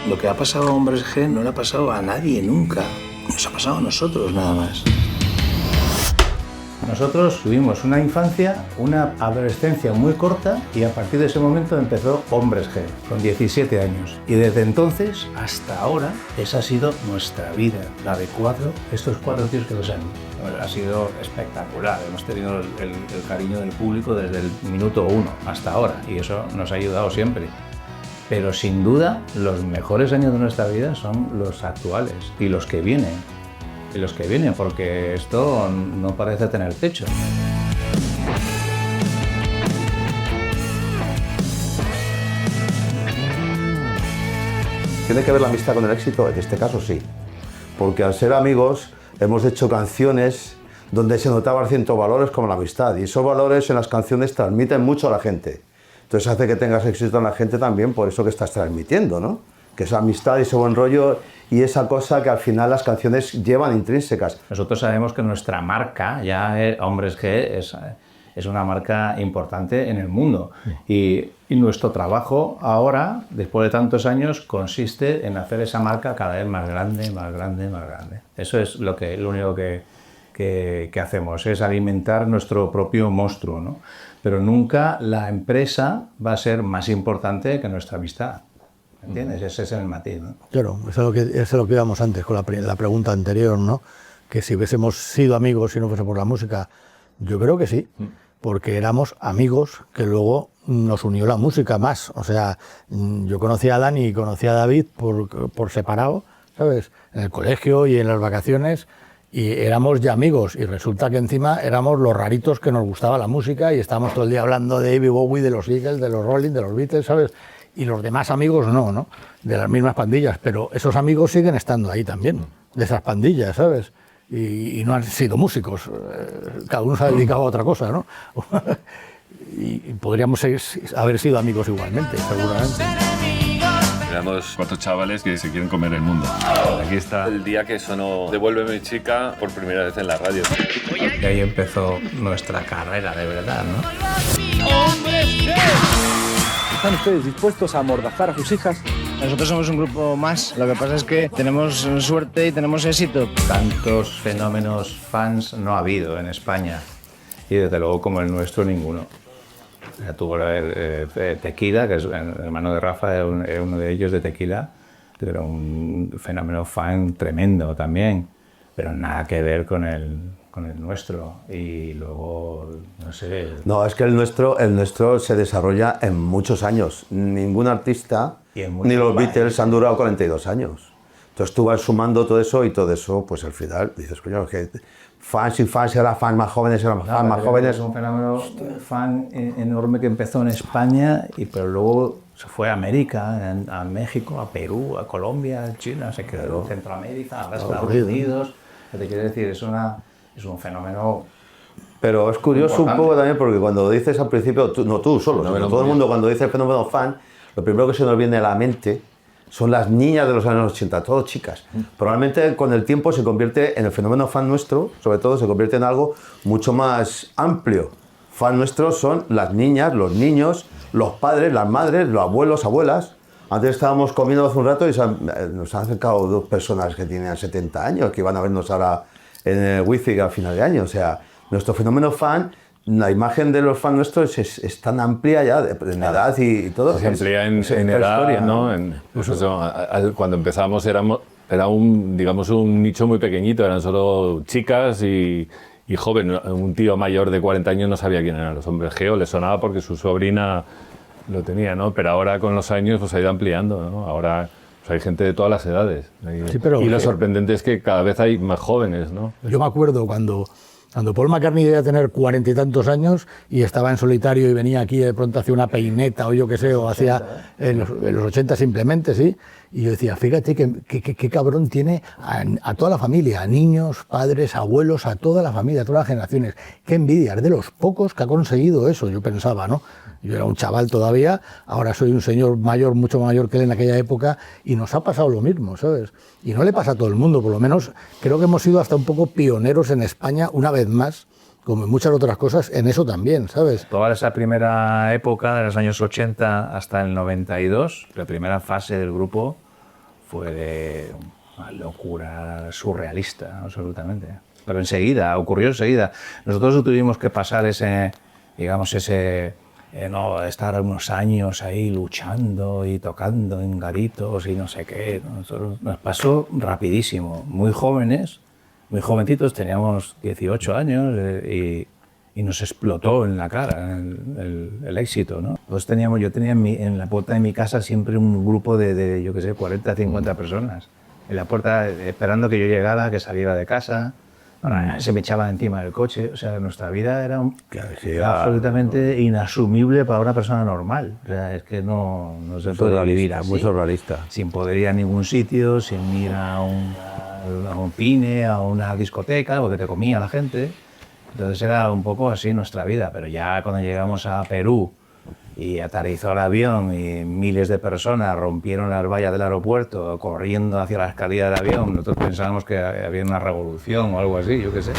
Lo que ha pasado a Hombres G no le ha pasado a nadie nunca. Nos ha pasado a nosotros nada más. Nosotros tuvimos una infancia, una adolescencia muy corta y a partir de ese momento empezó Hombres G, con 17 años. Y desde entonces hasta ahora, esa ha sido nuestra vida, la de estos cuatro tíos que los han. Ha sido espectacular, hemos tenido el cariño del público desde el minuto 1 hasta ahora y eso nos ha ayudado siempre. Pero sin duda, los mejores años de nuestra vida son los actuales y los que vienen. Porque esto no parece tener techo. ¿Tiene que ver la amistad con el éxito? En este caso sí, porque al ser amigos hemos hecho canciones donde se notaban ciertos valores como la amistad y esos valores en las canciones transmiten mucho a la gente. Entonces hace que tengas éxito en la gente también por eso que estás transmitiendo, ¿no? Que esa amistad y ese buen rollo y esa cosa que al final las canciones llevan intrínsecas. Nosotros sabemos que nuestra marca, ya Hombres G, es una marca importante en el mundo. Y nuestro trabajo ahora, después de tantos años, consiste en hacer esa marca cada vez más grande, más grande, más grande. Eso es lo único que hacemos, es alimentar nuestro propio monstruo, ¿no? Pero nunca la empresa va a ser más importante que nuestra amistad. ¿Entiendes? Ese es el matiz, ¿no? Claro, eso es lo que íbamos antes con la pregunta anterior, ¿no? Que si hubiésemos sido amigos si no fuese por la música, yo creo que sí, porque éramos amigos que luego nos unió la música más. O sea, yo conocí a Dani y conocí a David por separado, ¿sabes? En el colegio y en las vacaciones y éramos ya amigos y resulta que encima éramos los raritos que nos gustaba la música y estábamos todo el día hablando de David Bowie, de los Eagles, de los Rolling, de los Beatles, ¿sabes? Y los demás amigos no, de las mismas pandillas, pero esos amigos siguen estando ahí también, de esas pandillas, ¿sabes? Y no han sido músicos, cada uno se ha dedicado a otra cosa, ¿no? y podríamos haber sido amigos igualmente, seguramente. Éramos 4 chavales que se quieren comer el mundo. Aquí está el día que sonó Devuélveme chica por primera vez en la radio. Y ahí empezó nuestra carrera de verdad, ¿no? ¿Están ustedes dispuestos a amordazar a sus hijas? Nosotros somos un grupo más, lo que pasa es que tenemos suerte y tenemos éxito. Tantos fenómenos fans no ha habido en España y desde luego como el nuestro ninguno. Tuvo Tequila, que es el hermano de Rafa, es uno de ellos de Tequila, pero un fenómeno fan tremendo también, pero nada que ver con el nuestro. Y luego, no sé... No, es que el nuestro se desarrolla en muchos años. Ningún artista, ni los Beatles han durado 42 años. Entonces tú vas sumando todo eso y todo eso, pues al final dices, coño, que fans y fans, eran fans más jóvenes, eran fans más jóvenes. Es un fenómeno fan enorme que empezó en España, pero luego se fue a América, a México, a Perú, a Colombia, a China, se quedó en Centroamérica, a Estados Unidos. Te quiero decir, es un fenómeno. Pero es curioso un poco también porque cuando dices al principio, no tú solo, sino todo el mundo cuando dice el fenómeno fan, lo primero que se nos viene a la mente son las niñas de los años 80, todas chicas. Probablemente con el tiempo se convierte en el fenómeno fan nuestro, sobre todo se convierte en algo mucho más amplio. Fan nuestros son las niñas, los niños, los padres, las madres, los abuelos, abuelas. Antes estábamos comiendo hace un rato y nos han acercado 2 personas que tienen 70 años, que iban a vernos ahora en el Wifi a final de año. O sea, nuestro fenómeno fan, la imagen de los fans nuestros es tan amplia ya en edad y todo. Se amplía en edad, historia, ¿no? Pues eso, cuando empezamos era digamos, un nicho muy pequeñito, eran solo chicas y jóvenes. Un tío mayor de 40 años no sabía quién eran los Hombres G, le sonaba porque su sobrina lo tenía, ¿no? Pero ahora con los años pues ha ido ampliando, ¿no? Ahora pues, hay gente de todas las edades. Sí, pero, y lo sorprendente es que cada vez hay más jóvenes, ¿no? Yo me acuerdo cuando Paul McCartney debía tener 40 y tantos años y estaba en solitario y venía aquí de pronto hacía una peineta o yo qué sé, o hacía en los 80 simplemente, sí. Y yo decía, fíjate qué cabrón tiene a toda la familia, a niños, padres, abuelos, a toda la familia, a todas las generaciones. Qué envidia, es de los pocos que ha conseguido eso, yo pensaba, ¿no? Yo era un chaval todavía, ahora soy un señor mayor, mucho mayor que él en aquella época, y nos ha pasado lo mismo, ¿sabes? Y no le pasa a todo el mundo, por lo menos creo que hemos sido hasta un poco pioneros en España, una vez más, como en muchas otras cosas, en eso también, ¿sabes? Toda esa primera época, de los años 80 hasta el 92, la primera fase del grupo fue de una locura surrealista, absolutamente. Pero ocurrió enseguida. Nosotros tuvimos que pasar estar unos años ahí luchando y tocando en garitos y no sé qué. Nos pasó rapidísimo, muy jóvenes, muy jovencitos, teníamos 18 años y nos explotó en la cara el éxito, ¿no? Pues yo tenía en la puerta de mi casa siempre un grupo de yo qué sé, 40, 50 personas. En la puerta esperando que yo llegara, que saliera de casa. Se me echaba encima del coche. O sea, nuestra vida era absolutamente inasumible para una persona normal. O sea, es que no se puede vivir así. Muy surrealista. Sin poder ir a ningún sitio, sin ir a un cine, a una discoteca, porque te comía la gente. Entonces era un poco así nuestra vida. Pero ya cuando llegamos a Perú y aterrizó el avión y miles de personas rompieron las vallas del aeropuerto corriendo hacia la escalera del avión, nosotros pensábamos que había una revolución o algo así, yo qué sé.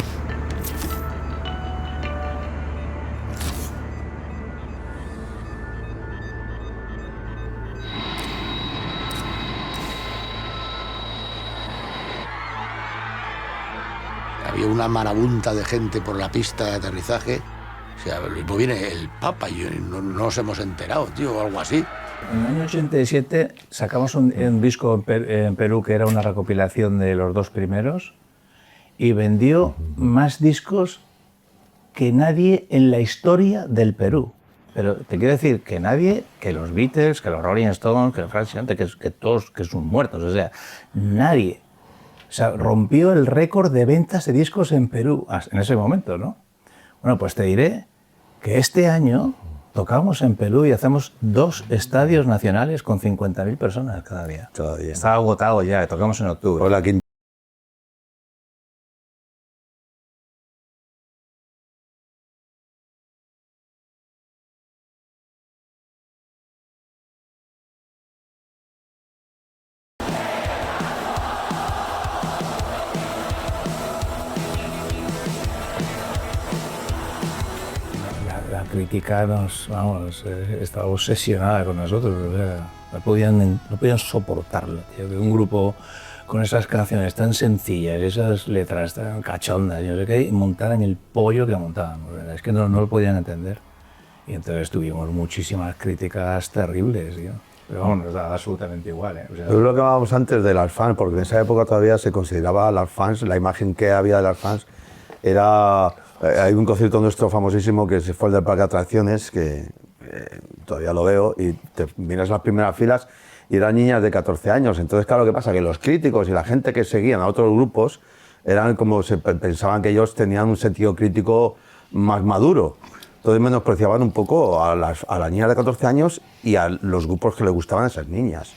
Había una marabunta de gente por la pista de aterrizaje. O sea, luego viene el Papa y no nos hemos enterado, tío, o algo así. En el año 87 sacamos un disco en Perú que era una recopilación de los dos primeros y vendió más discos que nadie en la historia del Perú. Pero te quiero decir que nadie, que los Beatles, que los Rolling Stones, que Frank Sinatra, que todos que son muertos, o sea, nadie. O sea, rompió el récord de ventas de discos en Perú en ese momento, ¿no? Bueno, pues te diré que este año tocamos en Perú y hacemos 2 estadios nacionales con 50.000 personas cada día. Estaba agotado ya, tocamos en octubre. Hola, La crítica estaba obsesionada con nosotros, o sea, no podían soportarlo, tío, que un grupo con esas canciones tan sencillas, esas letras tan cachondas, yo sé qué, montaran el pollo que montaban, es que no lo podían entender. Y entonces tuvimos muchísimas críticas terribles, tío. Pero vamos, nos daba absolutamente igual, ¿eh? O sea, es lo que hablábamos antes de las fans, porque en esa época todavía se consideraba a las fans, la imagen que había de las fans era... Hay un concierto nuestro famosísimo que fue el del Parque de Atracciones, que todavía lo veo, y te miras las primeras filas y eran niñas de 14 años. Entonces, claro, ¿qué pasa? Que los críticos y la gente que seguían a otros grupos eran como pensaban que ellos tenían un sentido crítico más maduro. Entonces menospreciaban un poco a las niñas de 14 años y a los grupos que les gustaban a esas niñas,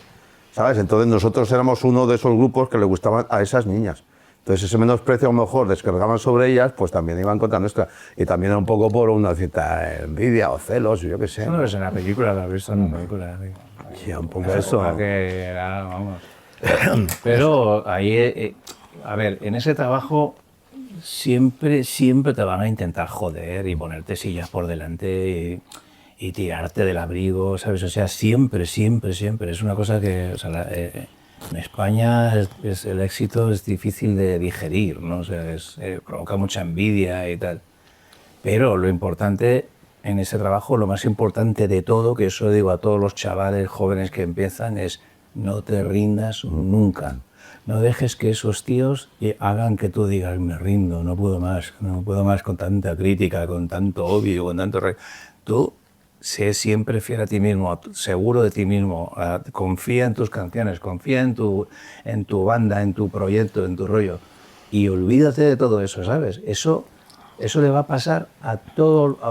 ¿sabes? Entonces nosotros éramos uno de esos grupos que les gustaban a esas niñas. Entonces ese menosprecio a lo mejor descargaban sobre ellas, pues también iban contra nuestra. Y también era un poco por una cierta envidia o celos, yo qué sé. eso no ves en la película, lo has visto en la película. Sí, un poco eso. Que era, vamos. Pero ahí, a ver, en ese trabajo siempre te van a intentar joder y ponerte sillas por delante y tirarte del abrigo, ¿sabes? O sea, siempre. Es una cosa que, o sea, en España el éxito es difícil de digerir, ¿no? O sea, provoca mucha envidia y tal. Pero lo importante en ese trabajo, lo más importante de todo, que eso digo a todos los chavales jóvenes que empiezan, es no te rindas nunca. No dejes que esos tíos hagan que tú digas, me rindo, no puedo más con tanta crítica, con tanto odio, con tanto... Tú sé siempre fiel a ti mismo, seguro de ti mismo, confía en tus canciones, confía en tu banda, en tu proyecto, en tu rollo, y olvídate de todo eso, ¿sabes? Eso le va a pasar a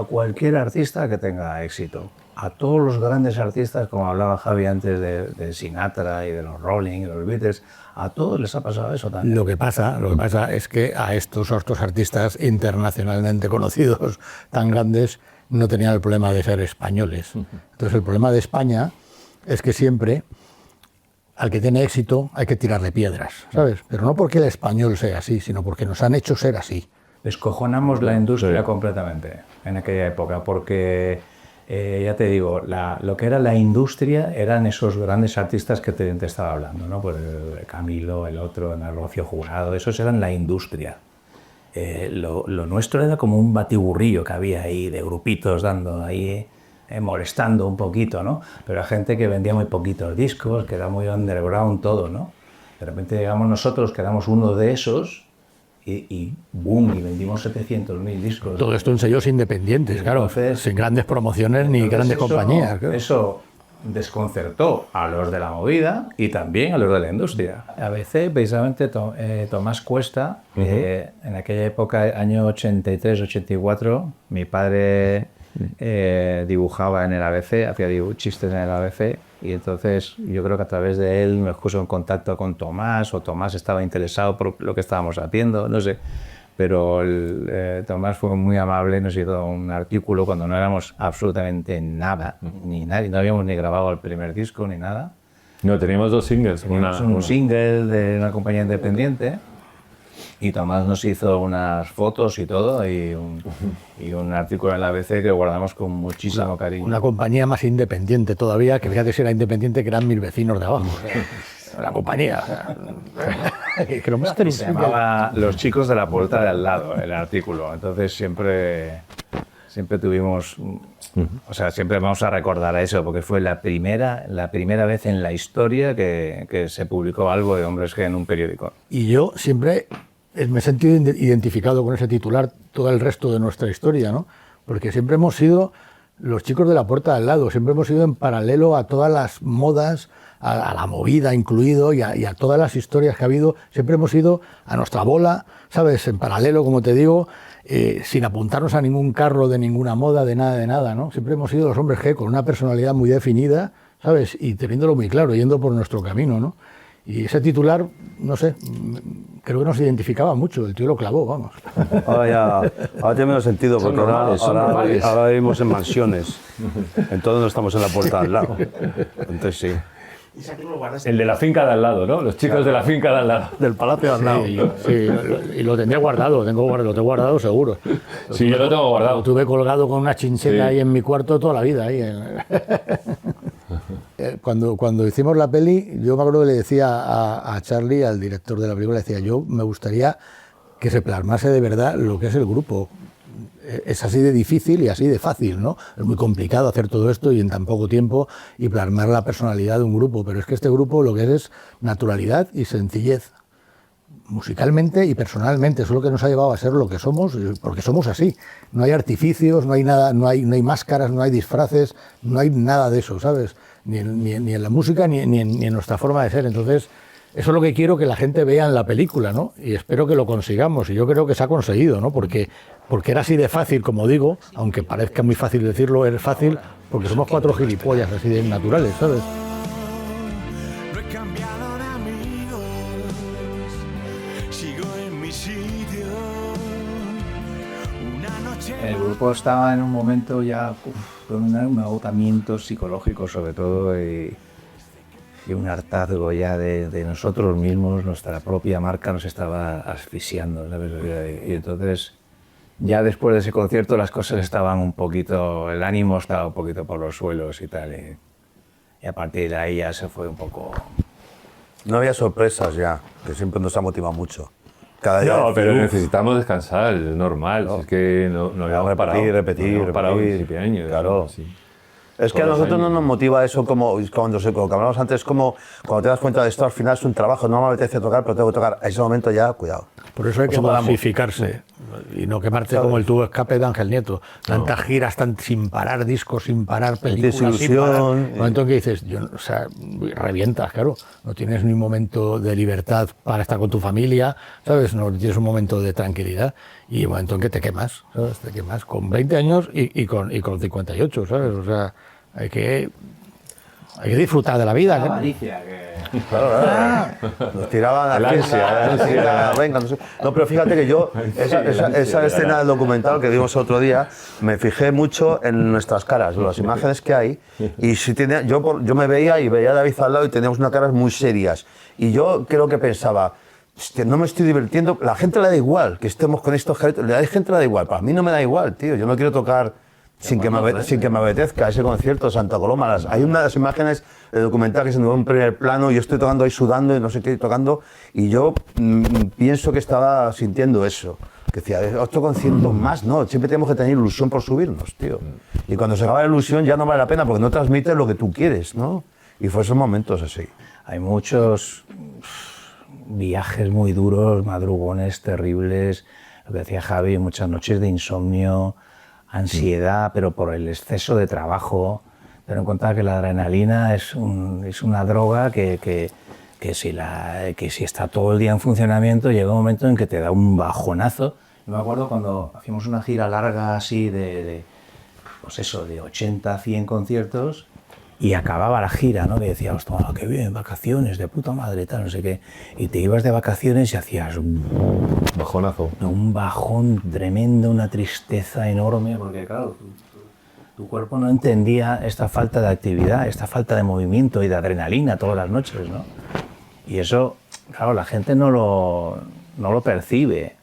cualquier artista que tenga éxito. A todos los grandes artistas, como hablaba Javi antes de Sinatra y de los Rolling y los Beatles, a todos les ha pasado eso también. Lo que pasa es que a estos otros artistas internacionalmente conocidos, tan grandes, no tenían el problema de ser españoles. Entonces el problema de España es que siempre al que tiene éxito hay que tirarle piedras, ¿sabes? Pero no porque el español sea así, sino porque nos han hecho ser así. descojonamos la industria completamente en aquella época, porque ya te digo, lo que era la industria eran esos grandes artistas que te estaba hablando, ¿no? Pues Camilo, el otro, Rocío Jurado, esos eran la industria. Lo nuestro era como un batiburrillo que había ahí de grupitos dando ahí, molestando un poquito, ¿no? Pero era gente que vendía muy poquitos discos, que era muy underground todo, ¿no? De repente llegamos nosotros, que éramos uno de esos, y boom, y vendimos 700.000 discos. Todo esto en sellos independientes, claro, Entonces, sin grandes promociones ni grandes compañías. Claro. Eso desconcertó a los de la movida y también a los de la industria. A veces, precisamente, Tomás Cuesta, en aquella época, año 83-84, mi padre dibujaba en el ABC, hacía chistes en el ABC, y entonces yo creo que a través de él me puso en contacto con Tomás, o Tomás estaba interesado por lo que estábamos haciendo, no sé. Pero Tomás fue muy amable, nos hizo un artículo cuando no éramos absolutamente nada, ni nadie, no habíamos ni grabado el primer disco ni nada. No, teníamos 2 singles. Un single de una compañía independiente, y Tomás nos hizo unas fotos y todo, y un artículo en la ABC que guardamos con muchísimo cariño. Una compañía más independiente todavía, que fíjate si era independiente, que eran mis vecinos de abajo. La compañía. Se llamaba Los Chicos de la Puerta de Al Lado, el artículo. Entonces siempre tuvimos, o sea, siempre vamos a recordar a eso, porque fue la primera vez en la historia que se publicó algo de Hombres G en un periódico. Y yo siempre me he sentido identificado con ese titular todo el resto de nuestra historia, ¿no? Porque siempre hemos sido los chicos de la puerta de al lado, siempre hemos ido en paralelo a todas las modas, a la movida incluido, y a todas las historias que ha habido, siempre hemos ido a nuestra bola, ¿sabes? En paralelo, como te digo, sin apuntarnos a ningún carro de ninguna moda, de nada, ¿no? Siempre hemos sido los Hombres G con una personalidad muy definida, ¿sabes? Y teniéndolo muy claro, yendo por nuestro camino, ¿no? Y ese titular, no sé, creo que nos identificaba mucho, el tío lo clavó, vamos. Ahora tiene menos sentido, porque ahora vivimos en mansiones, entonces no estamos en la puerta de al lado. Entonces sí. El de la finca de al lado, ¿no? Los chicos de la finca de al lado. Del palacio de al lado. Sí, y lo tendría guardado, lo tengo guardado seguro. Sí, yo lo tengo guardado. Lo tuve colgado con una chincheta ahí en mi cuarto toda la vida. Ahí. Cuando hicimos la peli, yo me acuerdo que le decía a Charlie, al director de la película, le decía, yo me gustaría que se plasmase de verdad lo que es el grupo. Es así de difícil y así de fácil, ¿no? Es muy complicado hacer todo esto y en tan poco tiempo y plasmar la personalidad de un grupo, pero es que este grupo lo que es naturalidad y sencillez, musicalmente y personalmente. Eso es lo que nos ha llevado a ser lo que somos, porque somos así. No hay artificios, no hay nada, no hay máscaras, no hay disfraces, no hay nada de eso, ¿sabes? Ni en la música ni en nuestra forma de ser. Entonces, eso es lo que quiero que la gente vea en la película, ¿no? Y espero que lo consigamos, y yo creo que se ha conseguido, ¿no? Porque era así de fácil, como digo, aunque parezca muy fácil decirlo, es fácil, porque somos 4 gilipollas así de naturales, ¿sabes? El grupo estaba en un momento ya con un agotamiento psicológico, sobre todo, y un hartazgo ya de nosotros mismos. Nuestra propia marca nos estaba asfixiando, ¿sabes? Y entonces, ya después de ese concierto, las cosas estaban un poquito, el ánimo estaba un poquito por los suelos y tal, y a partir de ahí ya se fue un poco... No había sorpresas ya, que siempre nos ha motivado mucho. Cada día pero necesitamos descansar, es normal, es que no habíamos repetir, parado 20 años. Claro. Sí. Es que a nosotros no nos motiva eso como cuando hablamos antes, como cuando te das cuenta de esto, al final es un trabajo, no me apetece tocar, pero tengo que tocar. A ese momento ya, cuidado. Por eso hay que masificarse y no quemarte como el tubo de escape de Ángel Nieto. Tantas giras, sin parar discos, sin parar películas, sin parar. El momento en que dices, revientas, claro. No tienes ni un momento de libertad para estar con tu familia, ¿sabes? No tienes un momento de tranquilidad. Y el momento en que te quemas, ¿sabes? Te quemas con 20 años y con 58, ¿sabes? O sea, hay que disfrutar de la vida. La avaricia, que... Claro. Nos tiraban a la venga, no sé. No, pero fíjate que yo, esa escena del documental que vimos otro día, me fijé mucho en nuestras caras, las imágenes que hay, y si yo me veía a David al lado y teníamos unas caras muy serias. Y yo creo que pensaba, hostia, no me estoy divirtiendo. La gente le da igual que estemos con estos caretos. La gente le da igual. Para mí no me da igual, tío. Yo no quiero tocar sin que me apetezca ese concierto de Santa Coloma. Hay unas imágenes de documental que se nos va en primer plano y yo estoy tocando ahí sudando y no sé qué, tocando. Y yo pienso que estaba sintiendo eso. Que decía, otro concierto más, no. Siempre tenemos que tener ilusión por subirnos, tío. Y cuando se acaba la ilusión ya no vale la pena porque no transmites lo que tú quieres, ¿no? Y fue esos momentos así. Hay muchos viajes muy duros, madrugones terribles, lo que decía Javi, muchas noches de insomnio, ansiedad, pero por el exceso de trabajo. Ten en cuenta que la adrenalina es una droga que si está todo el día en funcionamiento, llega un momento en que te da un bajonazo. Me acuerdo cuando hacíamos una gira larga así pues eso, de 80 a 100 conciertos, y acababa la gira, ¿no? Que decías, hostia, qué bien, vacaciones, de puta madre, tal, no sé qué. Y te ibas de vacaciones y hacías Bajonazo. un bajón tremendo, una tristeza enorme, porque claro, tu cuerpo no entendía esta falta de actividad, esta falta de movimiento y de adrenalina todas las noches, ¿no? Y eso, claro, la gente no lo percibe.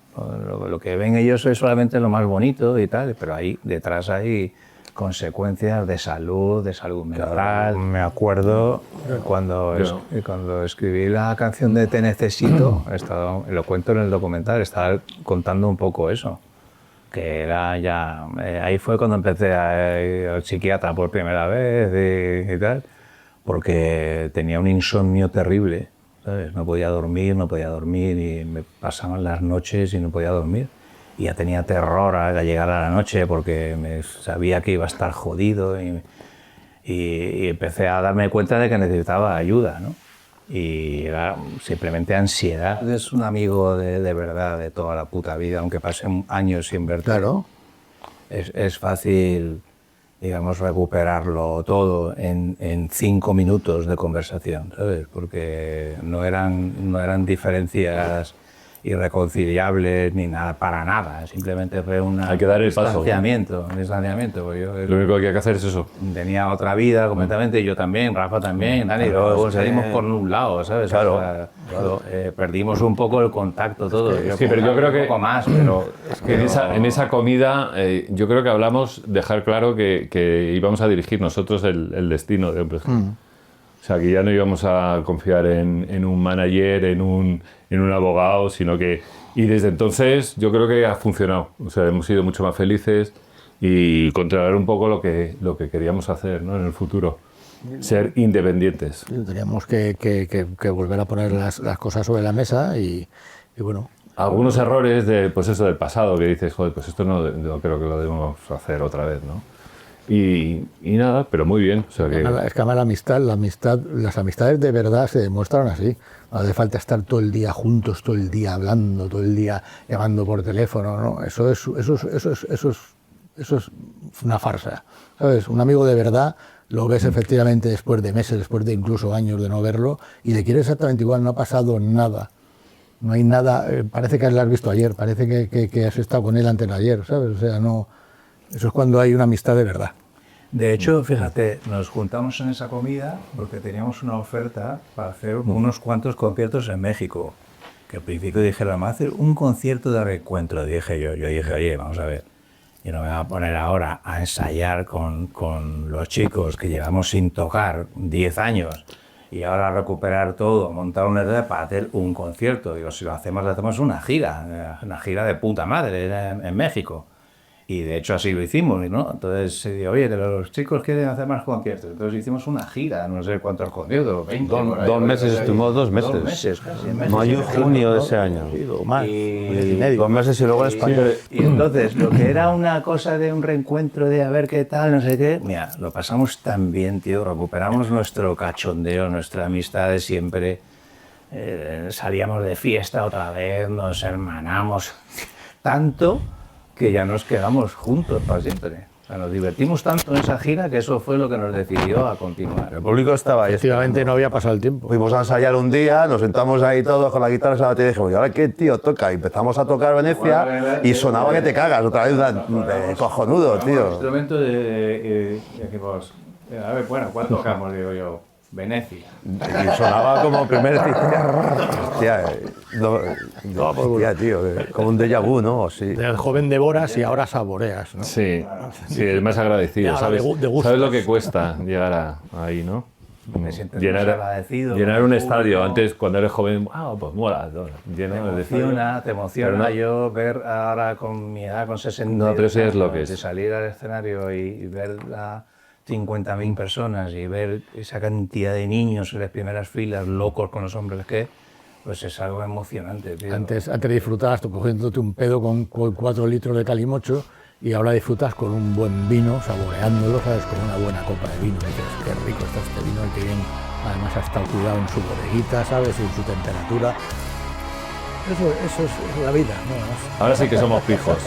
Lo que ven ellos es solamente lo más bonito y tal, pero ahí detrás hay consecuencias de salud mental. Claro, me acuerdo cuando escribí la canción de Te Necesito, lo cuento en el documental, estaba contando un poco eso, que era ya, ahí fue cuando empecé a ir al psiquiatra por primera vez y tal, porque tenía un insomnio terrible, ¿sabes? No podía dormir y me pasaban las noches y no podía dormir. Y ya tenía terror a llegar a la noche porque sabía que iba a estar jodido y empecé a darme cuenta de que necesitaba ayuda, ¿no? Y era simplemente ansiedad. Es un amigo de verdad de toda la puta vida, aunque pasen años sin verte. Claro. Es fácil, digamos, recuperarlo todo en 5 minutos de conversación, ¿sabes? Porque no eran diferencias irreconciliables ni nada, para nada, simplemente fue hay que dar el distanciamiento. Lo único que hay que hacer es eso. Tenía otra vida completamente, y yo también, Rafa también, Dani, luego salimos por un lado, ¿sabes? Claro, o sea, perdimos un poco el contacto todo. Sí, pero yo creo que un poco más, pero en esa comida yo creo que hablamos, dejar claro que íbamos a dirigir nosotros el destino de Hombres G. O sea, que ya no íbamos a confiar en un manager, en un abogado, sino que... Y desde entonces yo creo que ha funcionado. O sea, hemos sido mucho más felices y controlar un poco lo que queríamos hacer, ¿no? En el futuro. Ser independientes. Teníamos que volver a poner las cosas sobre la mesa y bueno... Algunos errores del pasado que dices, joder, pues esto no creo que lo debemos hacer otra vez, ¿no? Y nada, pero muy bien. O sea que... Es que además las amistades de verdad se demuestran así. No hace falta estar todo el día juntos, todo el día hablando, todo el día llamando por teléfono, ¿no? Eso es una farsa, ¿sabes? Un amigo de verdad lo ves efectivamente después de meses, después de incluso años de no verlo, y le quieres exactamente igual, no ha pasado nada. No hay nada, parece que lo has visto ayer, parece que has estado con él antes de ayer, ¿sabes? O sea, no... Eso es cuando hay una amistad de verdad. De hecho, fíjate, nos juntamos en esa comida porque teníamos una oferta para hacer unos cuantos conciertos en México. Que al principio dijeron, vamos a hacer un concierto de reencuentro. Dije yo dije, oye, vamos a ver, yo no me voy a poner ahora a ensayar con los chicos que llevamos sin tocar 10 años y ahora recuperar todo, montar una red para hacer un concierto. Digo, si lo hacemos una gira de puta madre en México. Y de hecho así lo hicimos, ¿no? Entonces se dijo, oye, los chicos quieren hacer más conciertos. Entonces hicimos una gira, no sé cuántos conciertos, 20. Dos meses, estuvimos 2 meses. 2 meses, casi. Mayo y junio de ese año. Más. Y 2 meses y luego en España. y entonces, lo que era una cosa de un reencuentro, de a ver qué tal, no sé qué, mira, lo pasamos tan bien, tío, recuperamos nuestro cachondeo, nuestra amistad de siempre, salíamos de fiesta otra vez, nos hermanamos tanto que ya nos quedamos juntos para siempre. O sea, nos divertimos tanto en esa gira que eso fue lo que nos decidió a continuar. El público estaba ahí. Efectivamente no había pasado el tiempo. Fuimos a ensayar un día, nos sentamos ahí todos con la guitarra en la batería y dijimos, ¿y ahora qué tío toca? Y empezamos a tocar Venecia y sonaba que te cagas, otra vez de cojonudo, tío. Instrumento de dijimos, a ver, bueno, ¿cuál tocamos? Digo yo. Venecia. Y sonaba como primer hostia, hostia, tío, como un déjà vu, ¿no? Sí. Del joven devoras y ahora saboreas, ¿no? Sí, sí, es más agradecido. Ya, ¿Sabes? de gustos. ¿Sabes lo que cuesta llegar ahí, no? Me sientes más agradecido. Llenar un estadio. Antes, cuando eres joven, pues mola. Lleno de estadio. Te emociona yo ver ahora con mi edad, con 60 No, pero eso es lo que de es. salir al escenario y ver a 50.000 personas y ver esa cantidad de niños en las primeras filas, locos con los hombres que, pues es algo emocionante, tío. Antes disfrutabas tú cogiéndote un pedo con 4 litros de calimocho y ahora disfrutas con un buen vino, saboreándolo, ¿sabes? Con una buena copa de vino. Y dices, qué rico está este vino, que bien, además ha estado cuidado en su bodeguita, ¿sabes? Y en su temperatura. Eso es la vida, ¿no? Ahora sí que somos pijos.